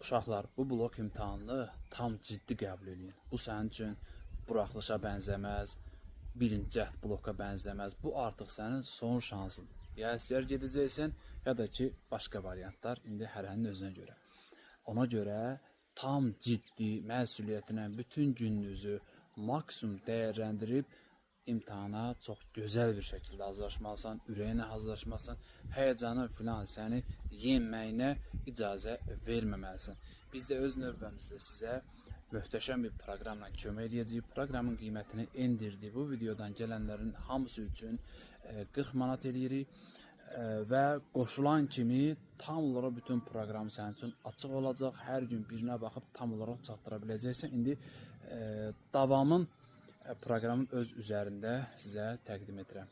Uşaqlar, bu blok imtahanını tam ciddi qəbul edin. Bu sənin üçün buraxılışa bənzəməz, birinci cəhd bloka bənzəməz. Bu artıq sənin son şansın. Ya istəyər gedəcəksən, ya da ki, başqa variantlar indi hərənin özünə görə. Ona görə tam ciddi məsuliyyətinə bütün gününüzü maksimum dəyərləndirib imtahana çox gözəl bir şəkildə hazırlaşmalısan, ürəyinə hazırlaşmalısan, həyəcanın filan səni yenməyinə icazə verməməlisən. Biz də öz növbəmizdə sizə möhtəşəm bir proqramla kömək edəcəyik. Proqramın qiymətini endirdik. Bu videodan gələnlərin hamısı üçün 40 manat eləyirik və qoşulan kimi tam olaraq bütün proqram sənin üçün açıq olacaq. Hər gün birinə baxıb tam olaraq çatdıra biləcəksən. İndi davamın proqramın öz üzərində sizə təqdim edirəm.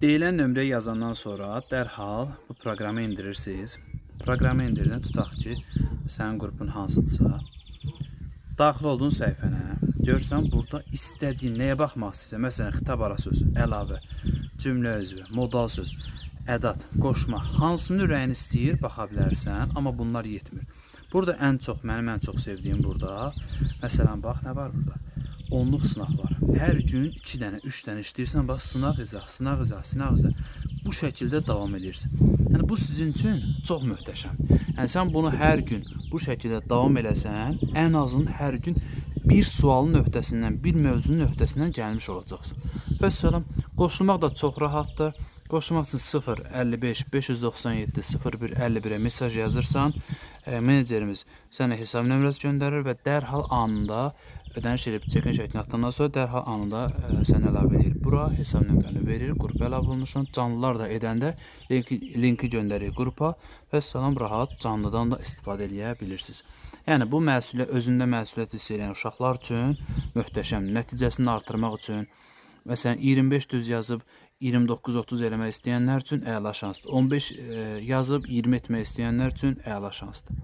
Deyilən nömrə yazandan sonra dərhal bu proqramı indirirsiniz. Proqramı indirdən tutaq ki, sənin qrupun hansıdırsa, daxil olduğun səhifənə görürsən, burada istədiyin nəyə baxmaq istəyirsən. Məsələn, xitab ara söz, əlavə, cümlə özü, modal söz, ədat, qoşma, hansının ürəyini istəyir baxa bilərsən, amma bunlar yetmir. Burada mənim ən çox sevdiyim burada, məsələn, bax, nə var burada? Onluq sınaqlar. Hər gün 2 dənə, 3 dənə işləyirsən, bax, sınaq izah, sınaq izah, sınaq izah. Bu şəkildə davam edirsən. Yəni, bu sizin üçün çox möhtəşəm. Yəni, sən bunu hər gün bu şəkildə davam eləsən, ən azın hər gün bir sualın öhdəsindən, bir mövzunun öhdəsindən gəlmiş olacaqsın. Və sonra qoşulmaq da çox rahatdır. Qoşulmaq üçün 0 55 597 01 51-ə mesaj yazırsan, menecerimiz sənə hesab nömrəsi göndərir və dərhal anında ödəniş edib çekin şəklini atdıqdan sonra dərhal anında səni əlavə edir. Bura hesab nömrəni verir, qrupa əlavə olunursan. Canlılar da edəndə linki göndərir qrupa və salam rahat canlıdan da istifadə edə bilirsiniz. Yəni, bu özündə məsuliyyət hiss edən uşaqlar üçün möhtəşəm, nəticəsini artırmaq üçün, məsələn, 25 düz yazıb 29-30 eləmək istəyənlər üçün əla şansdır. 15 yazıb 20 etmək istəyənlər üçün əla şansdır.